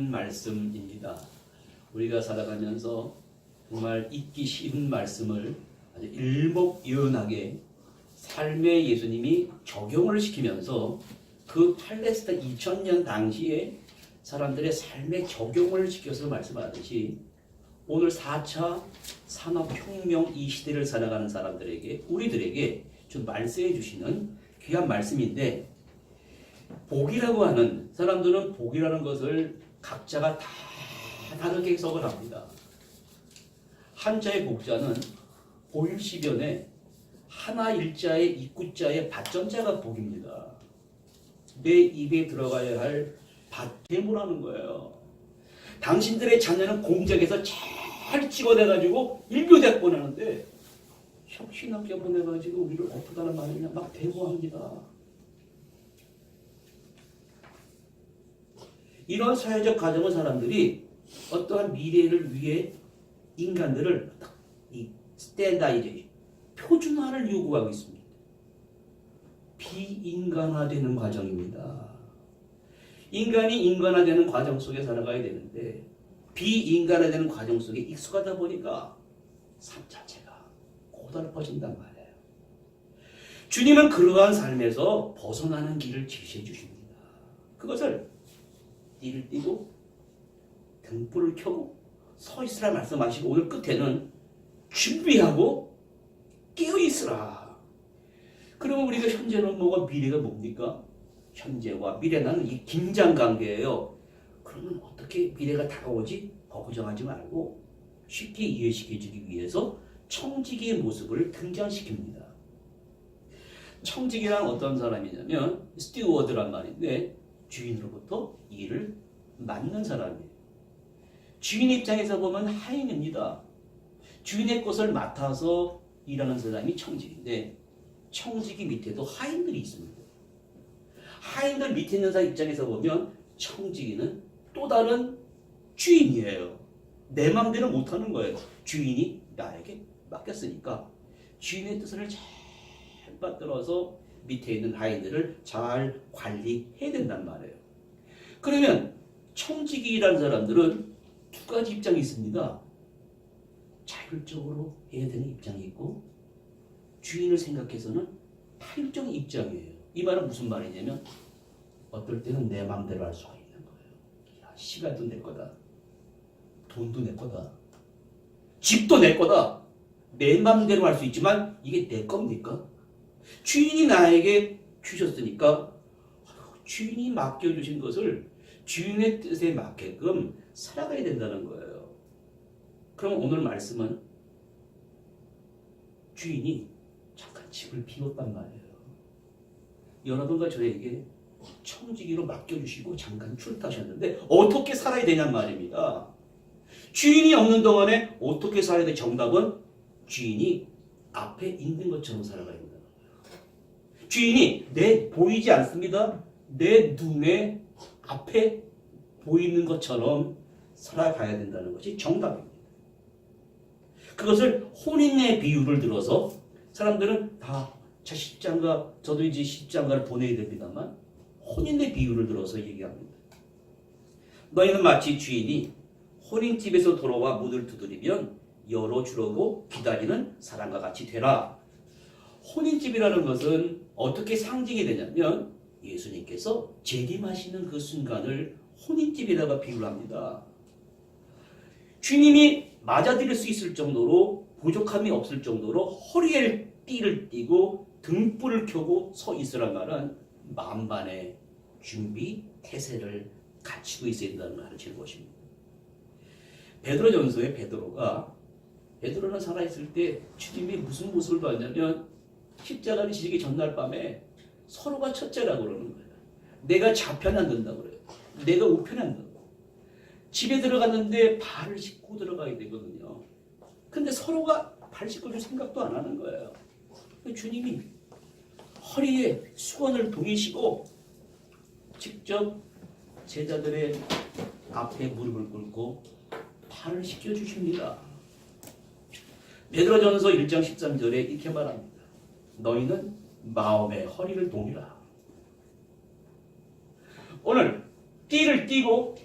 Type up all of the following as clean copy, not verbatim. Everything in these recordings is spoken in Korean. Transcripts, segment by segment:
말씀입니다. 우리가 살아가면서 정말 잊기 쉬운 말씀을 아주 일목요연하게 삶의 예수님이 적용을 시키면서 그 팔레스타인 2000년 당시에 사람들의 삶에 적용을 시켜서 말씀하듯이 오늘 4차 산업혁명 이 시대를 살아가는 사람들에게 우리들에게 좀 말씀해 주시는 귀한 말씀인데, 복이라고 하는 사람들은 복이라는 것을 각자가 다 다르게 해석을 합니다. 한자의 복자는 보일시변에 하나 일자의 입구자의 밭전자가 복입니다. 내 입에 들어가야 할 밭대무라는 거예요. 당신들의 자녀는 공장에서 잘 찍어내가지고 일교대 보내는데 혁신학교 보내가지고 우리를 어떻다는 말이냐 막 대모합니다. 이런 사회적 가정의 사람들이 어떠한 미래를 위해 인간들을 이 스탠다이제이션, 표준화를 요구하고 있습니다. 비인간화되는 과정입니다. 인간이 인간화되는 과정 속에 살아가야 되는데 비인간화되는 과정 속에 익숙하다 보니까 삶 자체가 고달퍼진단 말이에요. 주님은 그러한 삶에서 벗어나는 길을 제시해 주십니다. 그것을 띠를 띠고 등불을 켜고 서 있으라 말씀하시고 오늘 끝에는 준비하고 깨어 있으라. 그러면 우리가 현재는 뭐가 미래가 뭡니까? 현재와 미래는 이 긴장관계예요. 그러면 어떻게 미래가 다가오지? 걱정하지 말고 쉽게 이해시켜주기 위해서 청지기의 모습을 등장시킵니다. 청지기란 어떤 사람이냐면 스튜어드란 말인데 주인으로부터 일을 맡는 사람이에요. 주인 입장에서 보면 하인입니다. 주인의 것을 맡아서 일하는 사람이 청직인데 청직이 밑에도 하인들이 있습니다. 하인들 밑에 있는 사람 입장에서 보면 청직이는 또 다른 주인이에요. 내 맘대로 못하는 거예요. 주인이 나에게 맡겼으니까 주인의 뜻을 잘 받들어서 밑에 있는 하인들을 잘 관리해야 된단 말이에요. 그러면 청지기라는 사람들은 두 가지 입장이 있습니다. 자율적으로 해야 되는 입장이 있고 주인을 생각해서는 타율적인 입장이에요. 이 말은 무슨 말이냐면 어떨 때는 내 마음대로 할 수가 있는 거예요. 야, 시간도 내 거다. 돈도 내 거다. 집도 내 거다. 내 마음대로 할 수 있지만 이게 내 겁니까? 주인이 나에게 주셨으니까 주인이 맡겨주신 것을 주인의 뜻에 맞게끔 살아가야 된다는 거예요. 그럼 오늘 말씀은 주인이 잠깐 집을 비웠단 말이에요. 여러분과 저에게 청지기로 맡겨주시고 잠깐 출타하셨는데 어떻게 살아야 되냔 말입니다. 주인이 없는 동안에 어떻게 살아야 돼? 정답은 주인이 앞에 있는 것처럼 살아가야 된다는 거예요. 주인이 내 보이지 않습니다. 내 눈에 앞에 보이는 것처럼 살아가야 된다는 것이 정답입니다. 그것을 혼인의 비유를 들어서 사람들은 다 자 십장가, 저도 이제 십장가를 보내야 됩니다만 혼인의 비유를 들어서 얘기합니다. 너희는 마치 주인이 혼인집에서 돌아와 문을 두드리면 열어주려고 기다리는 사람과 같이 되라. 혼인집이라는 것은 어떻게 상징이 되냐면 예수님께서 재림하시는 그 순간을 혼인집에다가 비유를 합니다. 주님이 맞아들일 수 있을 정도로 부족함이 없을 정도로 허리에 띠를 띠고 등불을 켜고 서 있으란 말은 만반의 준비 태세를 갖추고 있어야 된다는 말을 질 것입니다. 베드로전서에 베드로는 살아있을 때 주님이 무슨 모습을 봤냐면 십자가를 지시기 전날 밤에 서로가 첫째라고 그러는 거예요. 내가 좌편에 앉는다고 그래요. 내가 우편에 앉는다고. 집에 들어갔는데 발을 씻고 들어가야 되거든요. 근데 서로가 발 씻고 줄 생각도 안 하는 거예요. 주님이 허리에 수건을 동이시고 직접 제자들의 앞에 무릎을 꿇고 발을 씻겨주십니다. 베드로전서 1장 13절에 이렇게 말합니다. 너희는 마음의 허리를 동이라. 오늘 띠를 띠고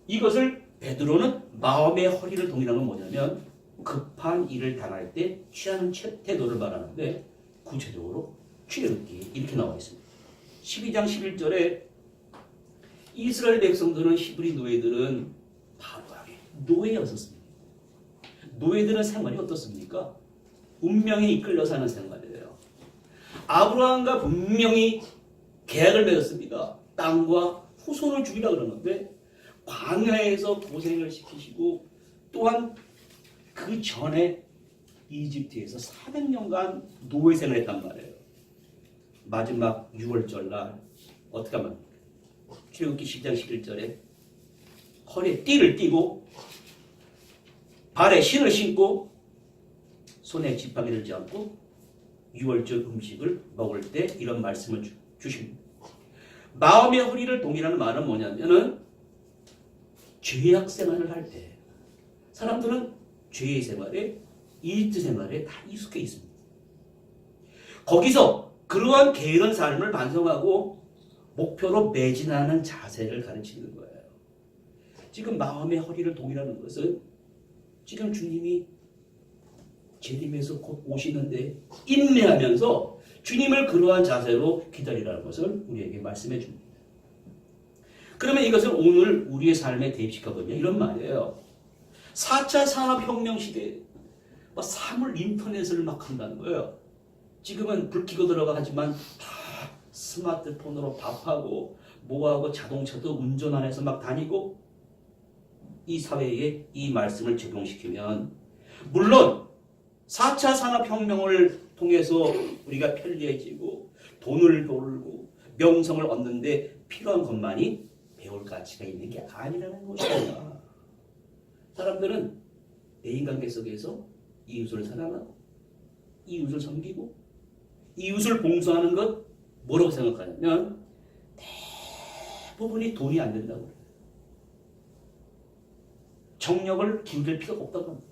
이것을 베드로는 마음의 허리를 동이라는 건 뭐냐면 급한 일을 당할 때 취하는 태도를 말하는데 구체적으로 출애굽기 이렇게 나와 있습니다. 12장 11절에 이스라엘 백성들은 히브리 노예들은 바로하게 노예였었습니다. 노예들은 생활이 어떻습니까? 운명에 이끌려 사는 생활이에요. 아브라함과 분명히 계약을 맺었습니다. 땅과 후손을 주기라 그러는데 광야에서 고생을 시키시고 또한 그 전에 이집트에서 400년간 노예 생활을 했단 말이에요. 마지막 6월절 날 어떻게 하면 출애굽기 10장 11절에 허리에 띠를 띠고 발에 신을 신고 손에 지팡이 들지 않고 6월절 음식을 먹을 때 이런 말씀을 주십니다. 마음의 허리를 동이라는 말은 뭐냐면은 죄악 생활을 할 때 사람들은 죄의 생활에 이집트 생활에 다 익숙해 있습니다. 거기서 그러한 게으른 삶을 반성하고 목표로 매진하는 자세를 가르치는 거예요. 지금 마음의 허리를 동이라는 것은 지금 주님이 재림에서 곧 오시는데 인내하면서 주님을 그러한 자세로 기다리라는 것을 우리에게 말씀해 줍니다. 그러면 이것을 오늘 우리의 삶에 대입시켜보면 이런 말이에요. 4차 산업혁명 시대에 사물 인터넷을 막 한다는 거예요. 지금은 불 켜고 들어가지만 다 스마트폰으로 밥하고 뭐하고 자동차도 운전 안에서 막 다니고 이 사회에 이 말씀을 적용시키면 물론 4차 산업혁명을 통해서 우리가 편리해지고 돈을 벌고 명성을 얻는데 필요한 것만이 배울 가치가 있는 게 아니라는 것입니다. 사람들은 대인관계 속에서 이웃을 사랑하고 이웃을 섬기고 이웃을 봉사하는 것 뭐라고 생각하냐면 대부분이 돈이 안 된다고 그래요. 정력을 기울일 필요가 없다고 합니다.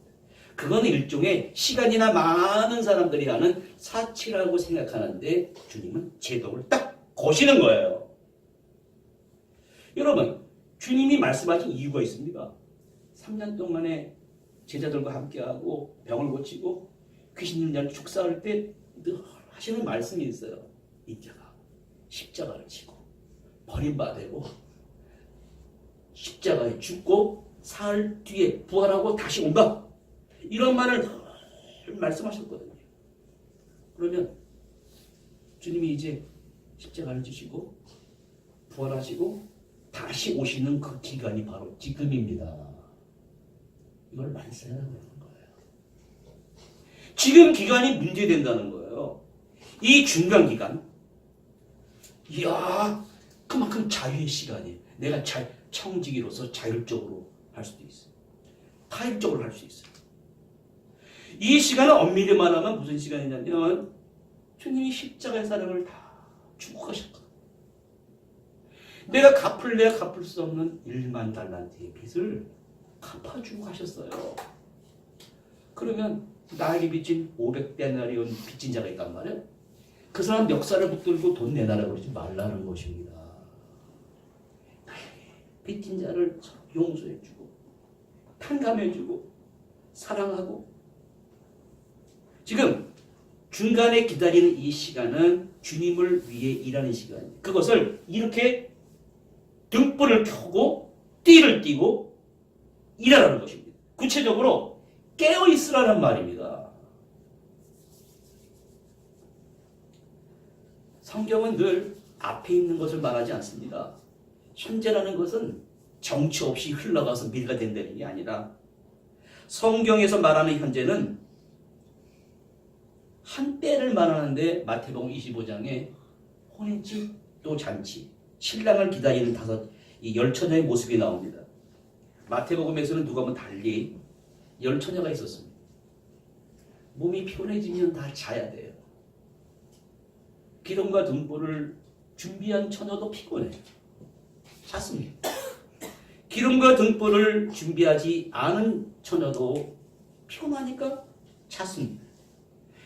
그건 일종의 시간이나 많은 사람들이 하는 사치라고 생각하는데 주님은 제도를 딱 거시는 거예요. 여러분, 주님이 말씀하신 이유가 있습니다. 3년 동안에 제자들과 함께하고 병을 고치고 귀신 들린 자를 축사할 때 늘 하시는 말씀이 있어요. 이자가 십자가를 지고 버림받고 십자가에 죽고 사흘 뒤에 부활하고 다시 온다. 이런 말을 늘 말씀하셨거든요. 그러면 주님이 이제 십자가를 지시고 부활하시고 다시 오시는 그 기간이 바로 지금입니다. 이걸 많이 생각하는 거예요. 지금 기간이 문제된다는 거예요. 이 중간 기간, 이야, 그만큼 자유의 시간이에요. 내가 청지기로서 자율적으로 할 수도 있어요. 타협적으로 할 수 있어요. 이 시간을 엄밀히 말하면 무슨 시간이냐면 주님이 십자가의 사랑을 다 주고 가셨거든요. 내가 갚을래야 갚을 수 없는 1만 달란트의 빚을 갚아주고 가셨어요. 그러면 나에게 빚진 500데나리온 빚진 자가 있단 말이에요. 그 사람 멱살을 붙들고 돈 내놔라 그러지 말라는 것입니다. 빚진 자를 용서해주고 탕감해주고 사랑하고 지금 중간에 기다리는 이 시간은 주님을 위해 일하는 시간이에요. 그것을 이렇게 등불을 켜고 띠를 띠고 일하라는 것입니다. 구체적으로 깨어있으라는 말입니다. 성경은 늘 앞에 있는 것을 말하지 않습니다. 현재라는 것은 정치 없이 흘러가서 미래가 된다는 게 아니라 성경에서 말하는 현재는 한 때를 말하는데 마태복음 25장에 혼인집 또 잔치 신랑을 기다리는 이 열처녀의 모습이 나옵니다. 마태복음에서는 누가 보면 달리 열처녀가 있었습니다. 몸이 피곤해지면 다 자야 돼요. 기름과 등불을 준비한 처녀도 피곤해요. 잤습니다. 기름과 등불을 준비하지 않은 처녀도 피곤하니까 잤습니다.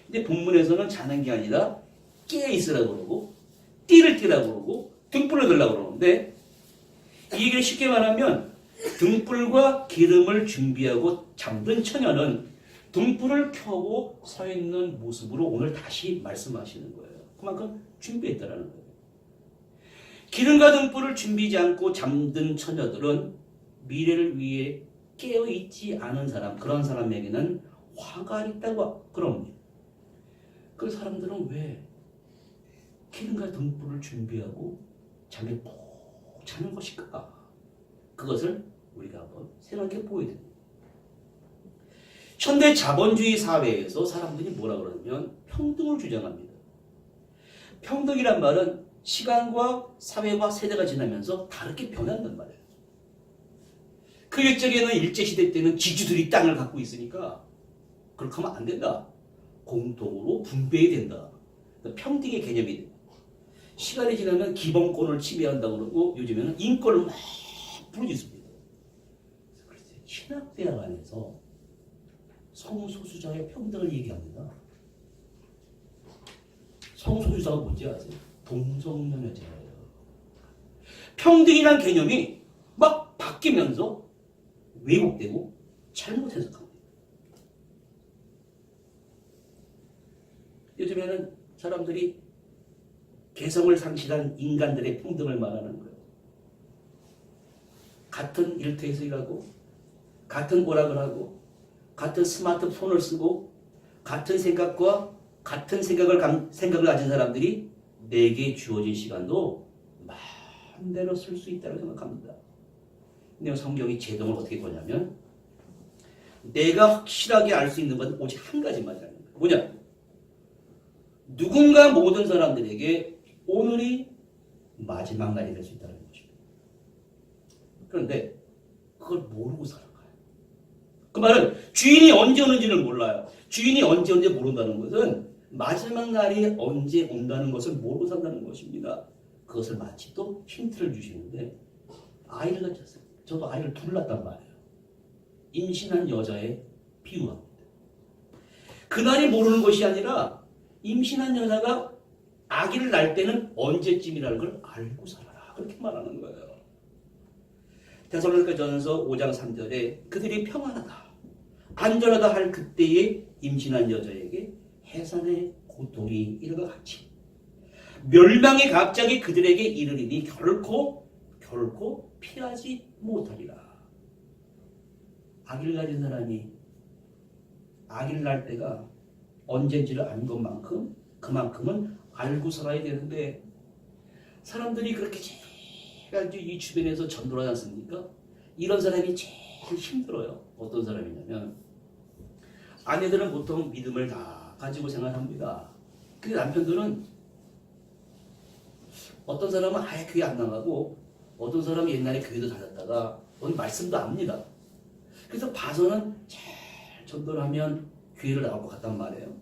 근데 본문에서는 자는 게 아니라 깨어있으라고 그러고 띠를 띠라고 그러고 등불을 들라고 그러는데 이 얘기를 쉽게 말하면 등불과 기름을 준비하고 잠든 처녀는 등불을 켜고 서 있는 모습으로 오늘 다시 말씀하시는 거예요. 그만큼 준비했다라는 거예요. 기름과 등불을 준비하지 않고 잠든 처녀들은 미래를 위해 깨어있지 않은 사람, 그런 사람에게는 화가 있다고 그럽니다. 그 사람들은 왜 기름과 등불을 준비하고 잠에 푹 자는 것일까? 그것을 우리가 한번 생각해 보여야 됩니다. 현대 자본주의 사회에서 사람들이 뭐라 그러냐면 평등을 주장합니다. 평등이란 말은 시간과 사회와 세대가 지나면서 다르게 변한단 말이에요. 그 옛적에는 일제시대 때는 지주들이 땅을 갖고 있으니까 그렇게 하면 안 된다. 공동으로 분배해야 된다. 평등의 개념이 돼요. 시간이 지나면 기본권을 침해한다고 그러고 요즘에는 인권을 막 부르짖습니다. 그래서 신학대학 안에서 성소수자의 평등을 얘기합니다. 성소수자가 뭔지 아세요? 동성연애자예요. 평등이란 개념이 막 바뀌면서 왜곡되고 잘못 해석합니다. 요즘에는 사람들이 개성을 상실한 인간들의 평등을 말하는 거예요. 같은 일터에서 일하고 같은 오락을 하고 같은 스마트폰을 쓰고 같은 생각과 같은 생각을 가진 사람들이 내게 주어진 시간도 마음대로 쓸 수 있다고 생각합니다. 근데 성경이 제동을 어떻게 보냐면 내가 확실하게 알 수 있는 건 오직 한 가지만 알는 거예요. 뭐냐? 누군가 모든 사람들에게 오늘이 마지막 날이 될 수 있다는 것입니다. 그런데 그걸 모르고 살아가요. 그 말은 주인이 언제 오는지를 몰라요. 주인이 언제 모른다는 것은 마지막 날이 언제 온다는 것을 모르고 산다는 것입니다. 그것을 마치 또 힌트를 주시는데 아이를 가졌어요. 저도 아이를 둘 낳았단 말이에요. 임신한 여자의 비유합니다. 그날이 모르는 것이 아니라 임신한 여자가 아기를 낳을 때는 언제쯤이라는 걸 알고 살아라. 그렇게 말하는 거예요. 데살로니가전서 5장 3절에 그들이 평안하다, 안전하다 할 그때에 임신한 여자에게 해산의 고통이 이르가 같이 멸망이 갑자기 그들에게 이르리니 결코 피하지 못하리라. 아기를 가진 사람이 아기를 낳을 때가 언젠지를 아는 것만큼 그만큼은 알고 살아야 되는데 사람들이 그렇게 제가 이 주변에서 전도를 하지 않습니까? 이런 사람이 제일 힘들어요. 어떤 사람이냐면 아내들은 보통 믿음을 다 가지고 생활합니다. 근데 남편들은 어떤 사람은 아예 교회 안 나가고 어떤 사람은 옛날에 교회도 다녔다가 오늘 말씀도 압니다. 그래서 봐서는 잘 전도를 하면 교회를 나올 것 같단 말이에요.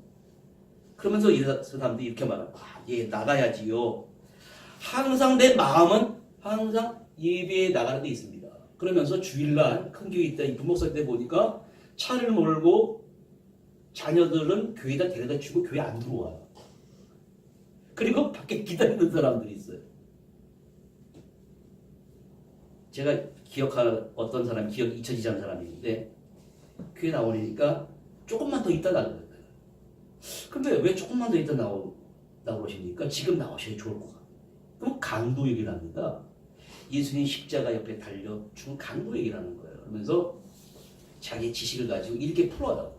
그러면서 이 사람들이 이렇게 말합니다. 예, 나가야지요. 항상 내 마음은 항상 예배에 나가는 데 있습니다. 그러면서 주일날 큰 교회 있다 이 부목사 때 보니까 차를 몰고 자녀들은 교회에다 데려다 주고 교회 안 들어와요. 그리고 밖에 기다리는 사람들이 있어요. 제가 기억하는 어떤 사람, 기억이 잊혀지지 않는 사람이 있는데 교회 나오니까 조금만 더 있다 나가요. 근데 왜 조금만 더 있다 나오십니까? 지금 나오셔야 좋을 것 같아요. 그럼 강도 얘기를 합니다. 예수님 십자가 옆에 달려 죽은 강도 얘기를 하는 거예요. 그러면서 자기 지식을 가지고 이렇게 풀어요.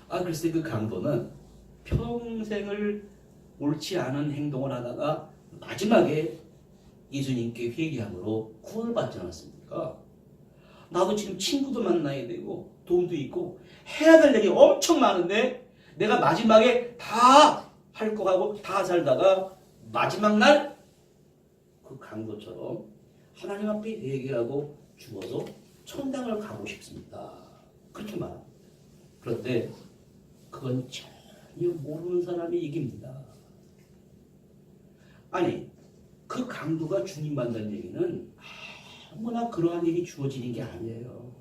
그랬을 때 그 강도는 평생을 옳지 않은 행동을 하다가 마지막에 예수님께 회개함으로 구원을 받지 않았습니까? 나도 지금 친구도 만나야 되고 돈도 있고 해야 될 일이 엄청 많은데 내가 마지막에 다 할 거 하고 다 살다가 마지막 날 그 강도처럼 하나님 앞에 회개하고 죽어서 천당을 가고 싶습니다. 그렇게 말합니다. 그런데 그건 전혀 모르는 사람의 얘기입니다. 아니, 그 강도가 주님 만난 얘기는 아무나 그러한 일이 주어지는 게 아니에요.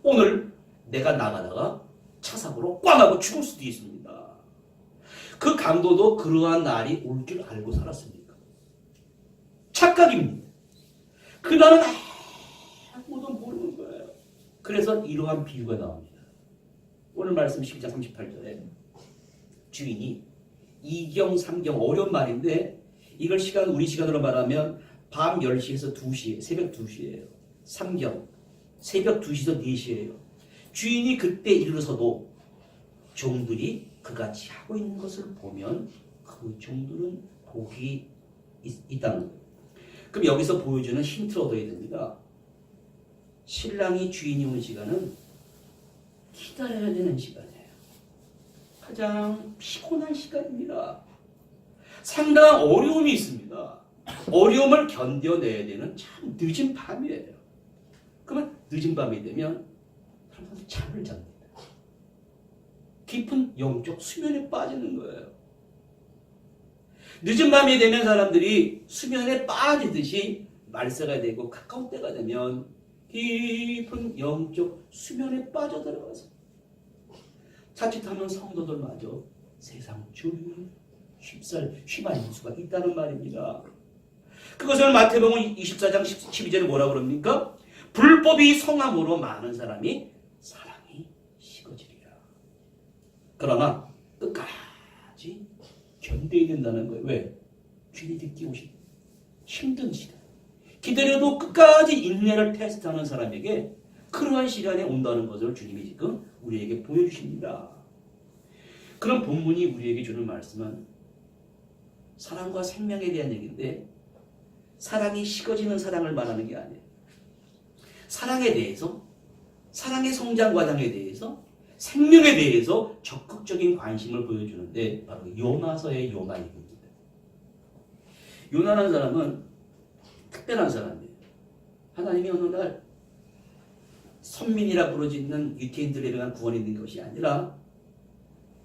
오늘 내가 나가다가 차 사고로 꽝 하고 죽을 수도 있습니다. 그 강도도 그러한 날이 올 줄 알고 살았습니까? 착각입니다. 그날은 아무도 모르는 거예요. 그래서 이러한 비유가 나옵니다. 오늘 말씀 12장 38절에 주인이 이경, 삼경 어려운 말인데 이걸 우리 시간으로 말하면 밤 10시에서 2시, 새벽 2시예요. 삼경, 새벽 2시에서 4시예요. 주인이 그때 이르러서도 종들이 그같이 하고 있는 것을 보면 그 종들은 복이 있다는 거예요. 그럼 여기서 보여주는 힌트를 얻어야 됩니다. 신랑이 주인이 오는 시간은 기다려야 되는 시간이에요. 가장 피곤한 시간입니다. 상당한 어려움이 있습니다. 어려움을 견뎌내야 되는 참 늦은 밤이에요. 그러면 늦은 밤이 되면 사람들은 잠을 잡니다. 깊은 영적 수면에 빠지는 거예요. 늦은 밤이 되면 사람들이 수면에 빠지듯이 말세가 되고 가까운 때가 되면 깊은 영적 수면에 빠져들어가서 자칫하면 성도들마저 세상 주의 휘말릴 수가 있다는 말입니다. 그것을 마태복음 24장 12절에 뭐라고 그럽니까? 불법이 성함으로 많은 사람이 사랑이 식어지리라. 그러나 끝까지 견뎌야 된다는 거예요. 왜? 주인이 늦게 오신 힘든 시간. 기다려도 끝까지 인내를 테스트하는 사람에게 그러한 시간에 온다는 것을 주님이 지금 우리에게 보여주십니다. 그런 본문이 우리에게 주는 말씀은 사랑과 생명에 대한 얘기인데 사랑이 식어지는 사랑을 말하는 게 아니에요. 사랑에 대해서, 사랑의 성장 과정에 대해서, 생명에 대해서 적극적인 관심을 보여주는데 바로 요나서의 요나입니다. 요나라는 사람은 특별한 사람이에요. 하나님이 어느 날 선민이라 부르짖는 유태인들에 대한 구원이 있는 것이 아니라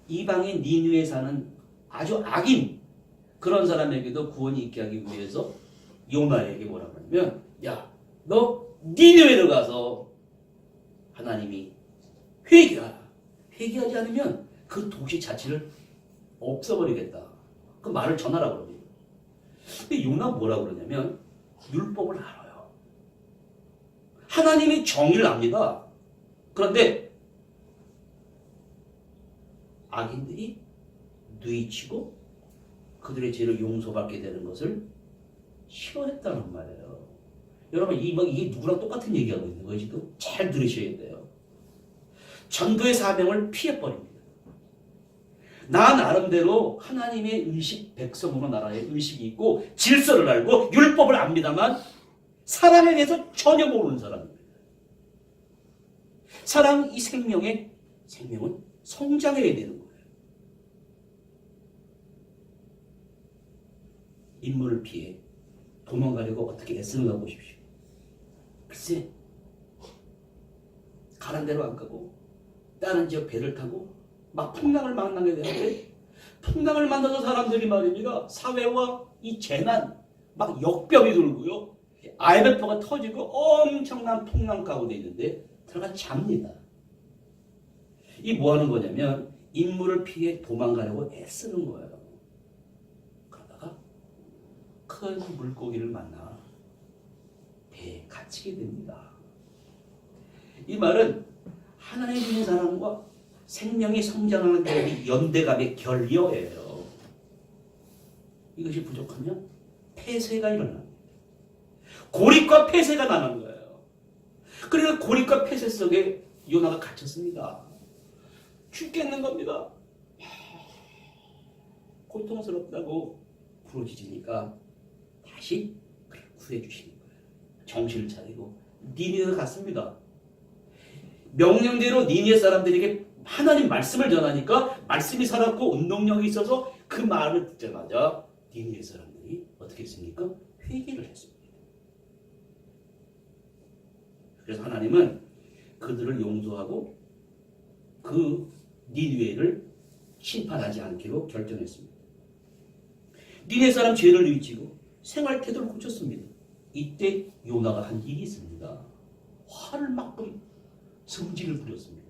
이방인 니느웨에 사는 아주 악인 그런 사람에게도 구원이 있게 하기 위해서 요나에게 뭐라고 하냐면 야, 너 니느웨로 가서 하나님이 회개하라. 회개하지 않으면 그 도시 자체를 없애버리겠다. 그 말을 전하라고 그럽니다. 근데 요나가 뭐라고 그러냐면 율법을 알아요. 하나님의 정의를 압니다. 그런데 악인들이 뉘치고 그들의 죄를 용서받게 되는 것을 싫어했다는 말이에요. 여러분 이게 누구랑 똑같은 얘기하고 있는 거예요 지금? 잘 들으셔야 돼요. 전도의 사명을 피해버립니다. 나 나름대로 하나님의 의식, 백성으로 나라의 의식이 있고 질서를 알고 율법을 압니다만 사랑에 대해서 전혀 모르는 사람입니다. 사랑 이 생명은 성장해야 되는 거예요. 인물을 피해 도망가려고 어떻게 애쓰는가 보십시오. 글쎄 가란 대로 안 가고 다른 지역 배를 타고 막 풍랑을 만나게 되는데 풍랑을 만나서 사람들이 말입니다. 사회와 이 재난 막 역병이 돌고요. IMF가 터지고 엄청난 풍랑 가운데 있는데 들어가 잡니다. 이 뭐 하는 거냐면 인물을 피해 도망가려고 애쓰는 거예요. 그러다가 큰 물고기를 만나 배에 갇히게 됩니다. 이 말은 하나님 믿는 사람과 생명이 성장하는 게 연대감의 결여예요. 이것이 부족하면 폐쇄가 일어납니다. 고립과 폐쇄가 나는 거예요. 그래서 고립과 폐쇄 속에 요나가 갇혔습니다. 죽겠는 겁니다. 고통스럽다고 부르짖으니까 다시 그를 구해주시는 거예요. 정신을 차리고 니느웨로 갔습니다. 명령대로 니느웨 사람들에게 하나님 말씀을 전하니까 말씀이 살았고 운동력이 있어서 그 말을 듣자마자 니느웨 사람들이 어떻게 했습니까? 회개를 했습니다. 그래서 하나님은 그들을 용서하고 그 니느웨를 심판하지 않기로 결정했습니다. 니느웨 사람 죄를 뉘우치고 생활 태도를 고쳤습니다. 이때 요나가 한 일이 있습니다. 화를 막고 성질을 부렸습니다.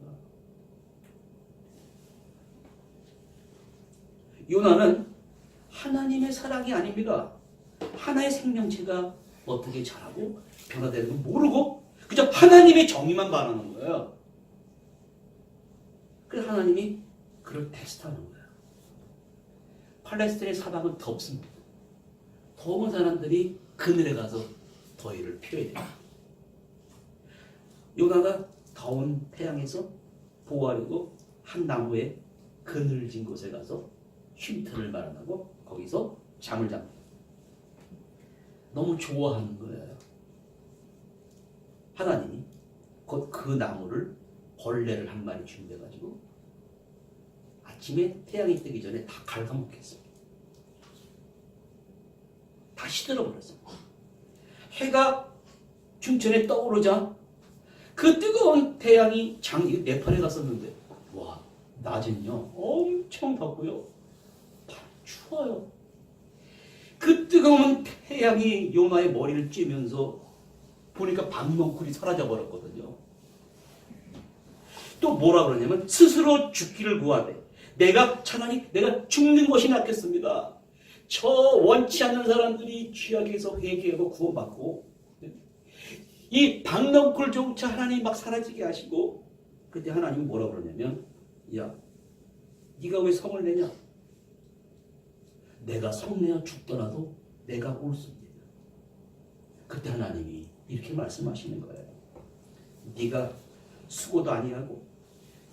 요나는 하나님의 사랑이 아닙니다. 하나의 생명체가 어떻게 자라고 변화되는 걸 모르고 그저 하나님의 정의만 바라는 거예요. 그래서 하나님이 그를 테스트하는 거예요. 팔레스타인의 사방은 덥습니다. 더운 사람들이 그늘에 가서 더위를 피워야 돼요. 요나가 더운 태양에서 보호하려고 한 나무에 그늘진 곳에 가서 쉼터를 마련하고 거기서 잠을 잡니다. 너무 좋아하는 거예요. 하나님이 곧 그 나무를 벌레를 한 마리 준비해가지고 아침에 태양이 뜨기 전에 다 갉아먹겠습니다. 다 시들어버렸습니다. 해가 중천에 떠오르자 그 뜨거운 태양이 네팔에 갔었는데 와 낮은요 엄청 덥고요 추워요. 그 뜨거운 태양이 요나의 머리를 쬐면서 보니까 박넝쿨이 사라져 버렸거든요. 또 뭐라 그러냐면 스스로 죽기를 구하되 차라리 내가 죽는 것이 낫겠습니다. 저 원치 않는 사람들이 죄악에서 회개하고 구원받고 이 박넝쿨조차 하나님이 막 사라지게 하시고 그때 하나님이 뭐라 그러냐면 야 네가 왜 성을 내냐? 내가 성내어 죽더라도 내가 옳습니다. 그때 하나님이 이렇게 말씀하시는 거예요. 네가 수고도 아니하고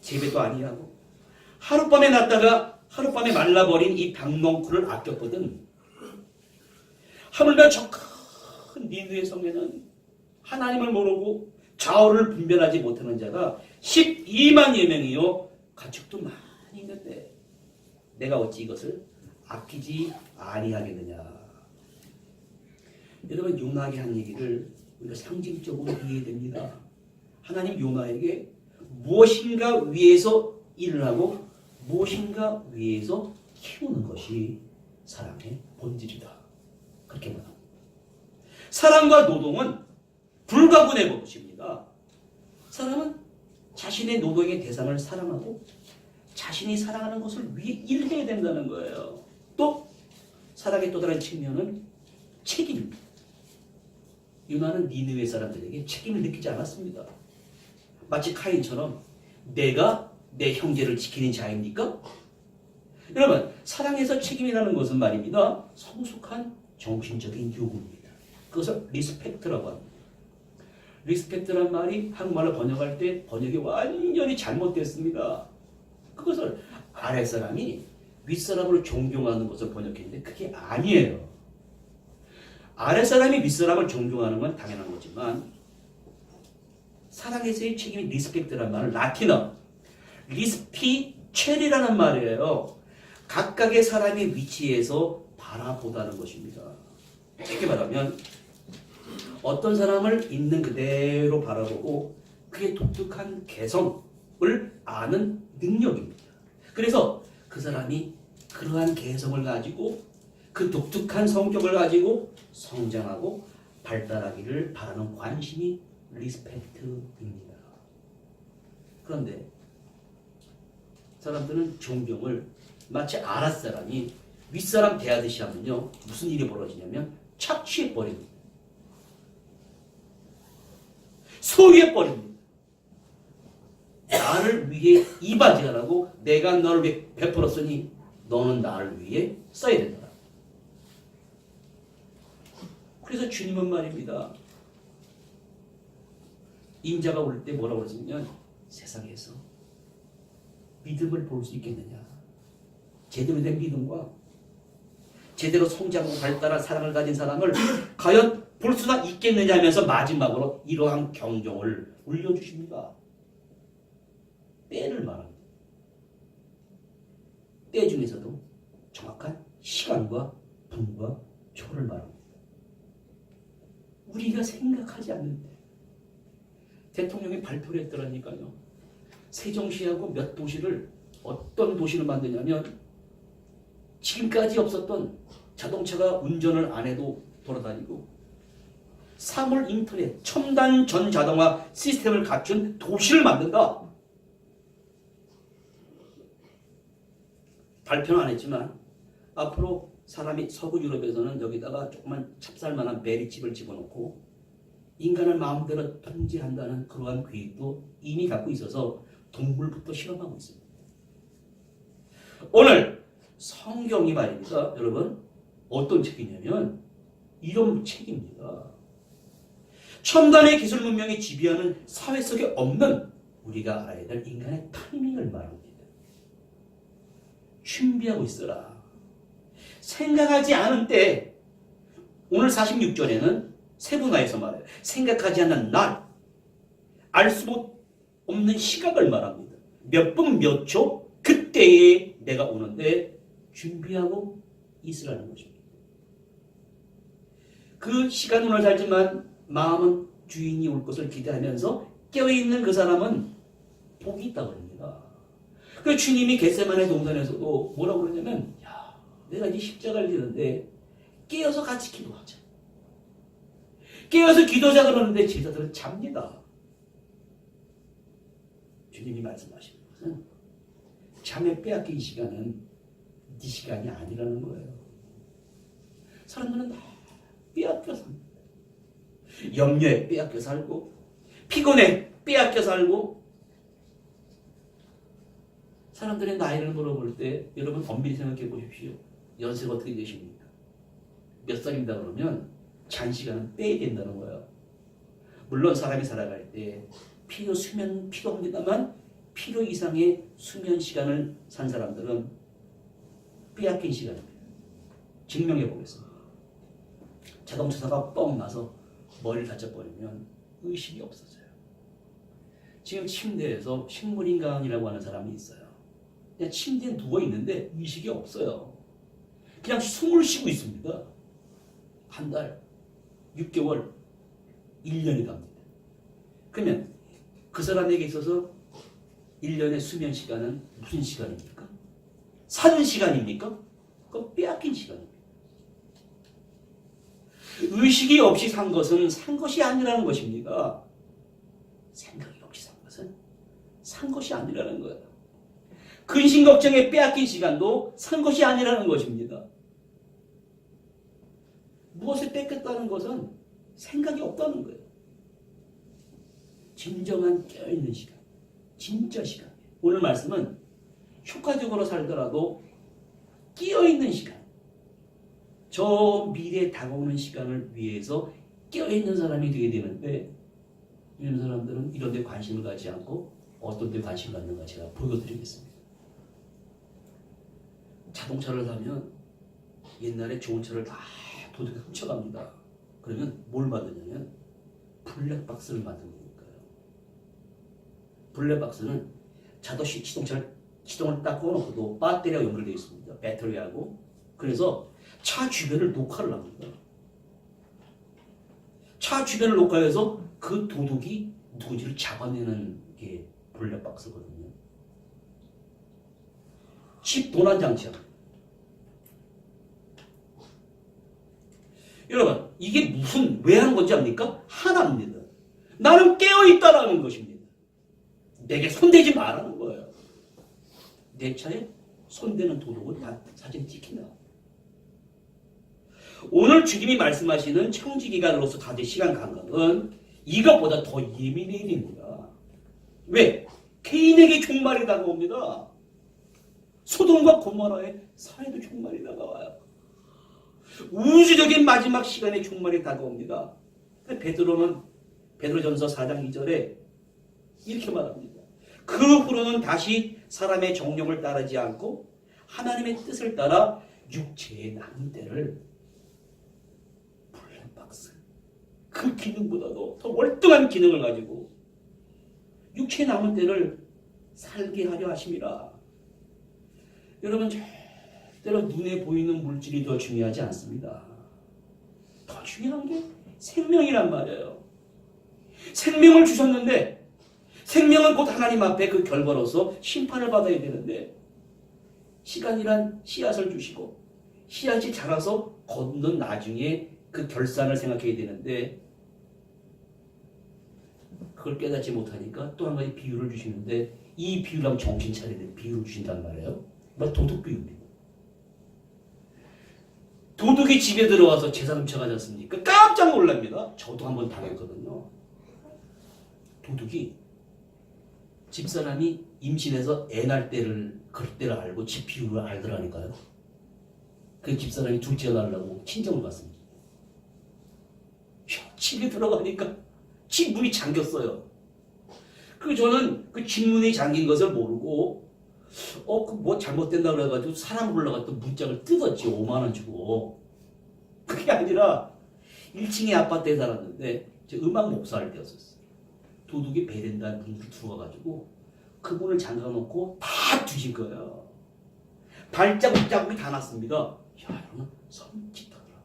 재배도 아니하고 하룻밤에 났다가 하룻밤에 말라버린 이 박넝쿨을 아꼈거든. 하물며 저 큰 니느웨 성에는 하나님을 모르고 좌우를 분별하지 못하는 자가 12만여 명이요 가축도 많이 있는데 내가 어찌 이것을 아끼지 아니하겠느냐. 여러분 요나에게 한 얘기를 우리가 상징적으로 이해됩니다. 하나님 요나에게 무엇인가 위해서 일을 하고 무엇인가 위해서 키우는 것이 사랑의 본질이다. 그렇게 말합니다. 사랑과 노동은 불가분의 것입니다. 사람은 자신의 노동의 대상을 사랑하고 자신이 사랑하는 것을 위해 일해야 된다는 거예요. 또 사랑의 또 다른 측면은 책임입니다. 요나는 니느웨 사람들에게 책임을 느끼지 않았습니다. 마치 카인처럼 내가 내 형제를 지키는 자입니까? 여러분 사랑에서 책임이라는 것은 말입니다. 성숙한 정신적인 요구입니다. 그것을 리스펙트라고 합니다. 리스펙트란 말이 한국말로 번역할 때 번역이 완전히 잘못됐습니다. 그것을 아랫사람이 윗사람을 존경하는 것을 번역했는데 그게 아니에요. 아랫사람이 윗사람을 존경하는 건 당연한 거지만 사랑에서의 책임이 리스펙트란 말은 라틴어 리스피첼이라는 말이에요. 각각의 사람의 위치에서 바라보다는 것입니다. 쉽게 말하면 어떤 사람을 있는 그대로 바라보고 그의 독특한 개성을 아는 능력입니다. 그래서 그 사람이 그러한 개성을 가지고 그 독특한 성격을 가지고 성장하고 발달하기를 바라는 관심이 리스펙트입니다. 그런데 사람들은 존경을 마치 아랫사람이 윗사람 대하듯이 하면요 무슨 일이 벌어지냐면 착취해버립니다. 소유해버립니다. 나를 위해 이바지하라고 내가 너를 위해 베풀었으니 너는 나를 위해 써야 된다. 그래서 주님은 말입니다. 인자가 올 때 뭐라고 그러시면 세상에서 믿음을 볼 수 있겠느냐. 제대로 된 믿음과 제대로 성장하고 발달한 사랑을 가진 사람을 과연 볼 수가 있겠느냐 하면서 마지막으로 이러한 경종을 울려주십니다. 때를 말합니다. 때 중에서도 정확한 시간과 분과 초를 말합니다. 우리가 생각하지 않는데 대통령이 발표를 했더라니까요. 세종시하고 몇 도시를 어떤 도시를 만드냐면 지금까지 없었던 자동차가 운전을 안 해도 돌아다니고 사물 인터넷 첨단 전자동화 시스템을 갖춘 도시를 만든다. 발표는 안 했지만 앞으로 사람이 서구 유럽에서는 여기다가 조그만 찹쌀만한 베리칩을 집어넣고 인간을 마음대로 통제한다는 그러한 계획도 이미 갖고 있어서 동물부터 실험하고 있습니다. 오늘 성경이 말입니다. 여러분 어떤 책이냐면 이런 책입니다. 첨단의 기술 문명이 지배하는 사회 속에 없는 우리가 알아야 될 인간의 타이밍을 말합니다. 준비하고 있어라. 생각하지 않은 때 오늘 46절에는 세분화해서 말해요. 생각하지 않는 날, 알 수 없는 시각을 말합니다. 몇 분 몇 초 그때에 내가 오는데 준비하고 있으라는 것입니다. 그 시간은 오늘 살지만 마음은 주인이 올 것을 기대하면서 깨어있는 그 사람은 복이 있다고 합니다. 그 주님이 겟세마네 동산에서도 뭐라고 그러냐면 야, 내가 이제 십자가를 지는데 깨어서 같이 기도하자. 깨어서 기도하자 그러는데 제자들은 잡니다. 주님이 말씀하시는 것은 잠에 빼앗긴 시간은 네 시간이 아니라는 거예요. 사람들은 다 빼앗겨 삽니다. 염려에 빼앗겨 살고 피곤에 빼앗겨 살고 사람들의 나이를 물어볼 때 여러분 엄밀히 생각해 보십시오. 연세가 어떻게 되십니까? 몇 살입니다 그러면 잔 시간은 빼야 된다는 거예요. 물론 사람이 살아갈 때 필요 수면 필요합니다만 필요 이상의 수면 시간을 산 사람들은 빼앗긴 시간입니다. 증명해 보겠습니다. 자동차사가 뻥 나서 머리를 다쳐버리면 의식이 없어져요. 지금 침대에서 식물인간이라고 하는 사람이 있어요. 그냥 침대에 누워있는데 의식이 없어요. 그냥 숨을 쉬고 있습니다. 한 달, 6개월, 1년이 갑니다. 그러면 그 사람에게 있어서 1년의 수면 시간은 무슨 시간입니까? 사는 시간입니까? 그건 빼앗긴 시간입니다. 의식이 없이 산 것은 산 것이 아니라는 것입니다. 생각이 없이 산 것은 산 것이 아니라는 거예요. 근심 걱정에 빼앗긴 시간도 산 것이 아니라는 것입니다. 무엇을 뺏겼다는 것은 생각이 없다는 거예요. 진정한 깨어있는 시간, 진짜 시간. 오늘 말씀은 효과적으로 살더라도 깨어있는 시간, 저 미래에 다가오는 시간을 위해서 깨어있는 사람이 되게 되는데 이런 사람들은 이런 데 관심을 갖지 않고 어떤 데 관심을 갖는가 제가 보여드리겠습니다. 자동차를 사면 옛날에 좋은 차를 다 도둑이 훔쳐갑니다. 그러면 뭘 만드냐면 블랙박스를 만드는 거니까요. 블랙박스는 자동차를 시동을 딱 꺼놓고도 배터리가 연결되어 있습니다. 배터리하고. 그래서 차 주변을 녹화를 합니다. 차 주변을 녹화해서 그 도둑이 누군지를 잡아내는 게 블랙박스거든요. 칩 도난 장치합니다. 여러분 이게 왜 하는 건지 압니까? 하나입니다. 나는 깨어있다라는 것입니다. 내게 손대지 말라는 거예요. 내 차에 손대는 도둑은 다 사진 찍힌다. 오늘 주님이 말씀하시는 청지기간으로서 가질 시간 감각은 이것보다 더 예민해야 됩니다. 왜? 개인에게 종말이 다가옵니다. 소돔과 고모라의 사회도 종말이 다가와요. 우주적인 마지막 시간에 종말이 다가옵니다. 베드로전서 4장 2절에 이렇게 말합니다. 그 후로는 다시 사람의 정욕을 따르지 않고 하나님의 뜻을 따라 육체의 남은 때를 블랙박스 그 기능보다도 더 월등한 기능을 가지고 육체의 남은 때를 살게 하려 하심이라. 여러분 절대로 눈에 보이는 물질이 더 중요하지 않습니다. 더 중요한 게 생명이란 말이에요. 생명을 주셨는데 생명은 곧 하나님 앞에 그 결과로서 심판을 받아야 되는데 시간이란 씨앗을 주시고 씨앗이 자라서 걷는 나중에 그 결산을 생각해야 되는데 그걸 깨닫지 못하니까 또 한 가지 비유를 주시는데 이 비유를 하면 정신 차려야 되는 비유를 주신단 말이에요. 도둑 비유입니다. 도둑이 집에 들어와서 재산 훔쳐가지 않습니까? 깜짝 깜짝 놀랍니다. 저도 한번 당했거든요. 도둑이 집사람이 임신해서 애 날 때를 그럴 때를 알고 집 비율을 알더라니까요. 그 집사람이 둘째 날라고 친정을 갔습니다. 집에 들어가니까 집 문이 잠겼어요. 그 저는 그 집 문이 잠긴 것을 모르고 그 뭐 잘못된다 그래가지고 사람 불러갔던 문짝을 뜯었지. 5만 원 주고. 그게 아니라 1층에 아파트에 살았는데 제 음악 목사할 때였었어요. 도둑이 베란다 문을 들어와가지고 그 문을 잠가놓고 다 뒤진 거예요. 발자국 자국이 다 났습니다. 야, 여러분 섬찟하더라고요.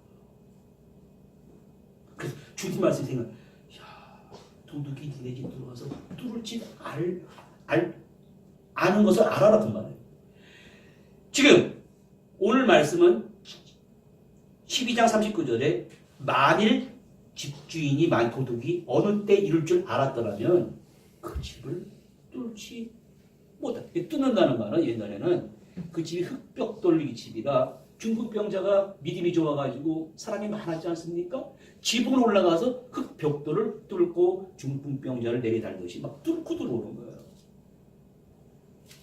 그래서 주님 말씀이 생각. 야, 도둑이 니네 집 들어와서 뚫을 집 아는 것을 알아라 그 말이에요. 지금 오늘 말씀은 12장 39절에 만일 집주인이 도둑이 어느 때 이룰 줄 알았더라면 그 집을 뚫지 못하. 뚫는다는 말은 옛날에는 그 집이 흙벽 돌리기 집이라 중풍병자가 믿음이 좋아가지고 사람이 많았지 않습니까? 지붕을 올라가서 흙벽돌을 뚫고 중풍병자를 내리달듯이 막 뚫고 들어오는 거예요.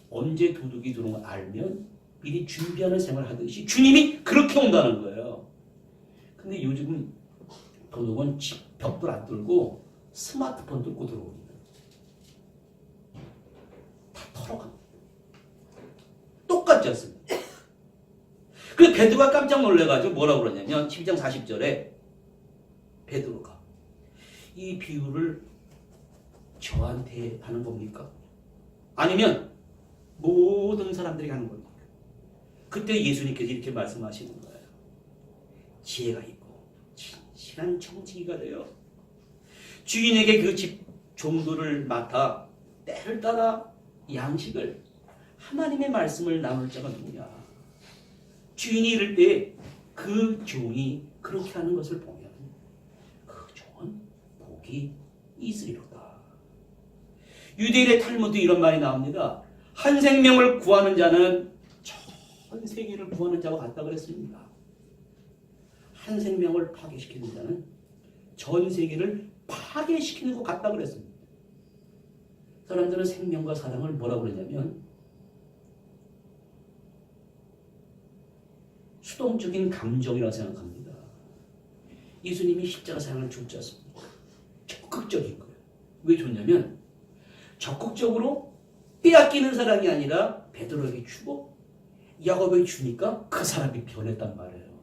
언제 도둑이 들어온 걸 알면 미리 준비하는 생활을 하듯이 주님이 그렇게 온다는 거예요. 근데 요즘은 도둑은 벽돌 안 뚫고 스마트폰 뚫고 들어옵니다. 다 털어갑니다. 똑같지 않습니까? 그래서 베드로가 깜짝 놀래가지고 뭐라고 그러냐면 12장 40절에 베드로가 이 비유를 저한테 하는 겁니까? 아니면 모든 사람들이 하는 겁니까? 그때 예수님께서 이렇게 말씀하시는 거예요. 지혜가 있고 진실한 청지기가 되어 주인에게 그 집 종들을 맡아 때를 따라 양식을 하나님의 말씀을 나눌 자가 누구냐? 주인이 이를 때 그 종이 그렇게 하는 것을 보면 그 종은 복이 있으리로다. 유대인의 탈무드 이런 말이 나옵니다. 한 생명을 구하는 자는 전 세계를 구하는 자와 같다 그랬습니다. 한 생명을 파괴시키는 자는 전 세계를 파괴시키는 것 같다 그랬습니다. 사람들은 생명과 사랑을 뭐라고 그러냐면 수동적인 감정이라고 생각합니다. 예수님이 십자가 사랑을 줬지 않습니까? 적극적인 거예요. 왜 줬냐면 적극적으로 빼앗기는 사랑이 아니라 베드로에게 주고 야곱에게 주니까 그 사람이 변했단 말이에요.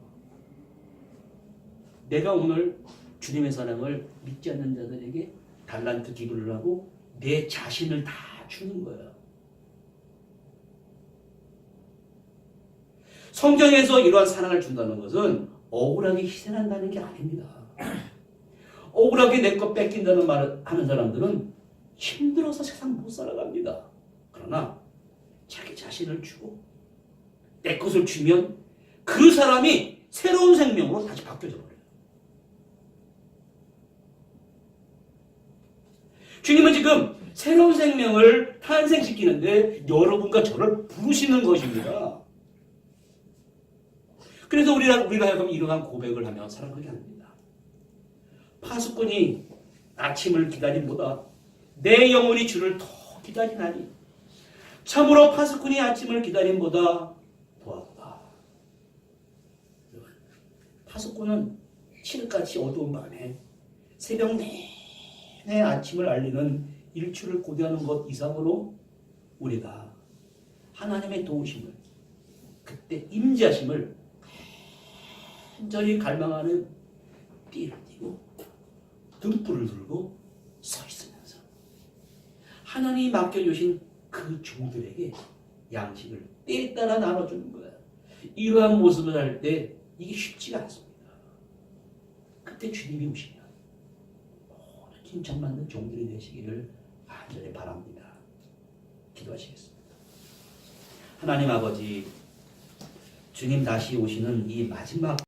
내가 오늘 주님의 사랑을 믿지 않는 자들에게 달란트 기부를 하고 내 자신을 다 주는 거예요. 성경에서 이러한 사랑을 준다는 것은 억울하게 희생한다는 게 아닙니다. 억울하게 내 것 뺏긴다는 말을 하는 사람들은 힘들어서 세상 못 살아갑니다. 그러나 자기 자신을 주고 내 것을 주면 그 사람이 새로운 생명으로 다시 바뀌어져 버려요. 주님은 지금 새로운 생명을 탄생시키는데 여러분과 저를 부르시는 것입니다. 그래서 우리가 하여금 이러한 고백을 하며 살아가게 합니다. 파수꾼이 아침을 기다림보다 내 영혼이 주를 더 기다리나니 참으로 파수꾼이 아침을 기다림보다 더하다. 파수꾼은 칠흑같이 어두운 밤에 새벽 내내 아침을 알리는 일출을 고대하는 것 이상으로 우리가 하나님의 도우심을 그때 임재하심을 간절히 갈망하는 띠를 띠고 등불을 들고 서 있으면서 하나님이 맡겨주신 그 종들에게 양식을 때에 따라 나눠주는 거예요. 이러한 모습을 할 때 이게 쉽지가 않습니다. 그때 주님이 오시면 모든 칭찬받는 종들이 되시기를 간절히 바랍니다. 기도하시겠습니다. 하나님 아버지, 주님 다시 오시는 이 마지막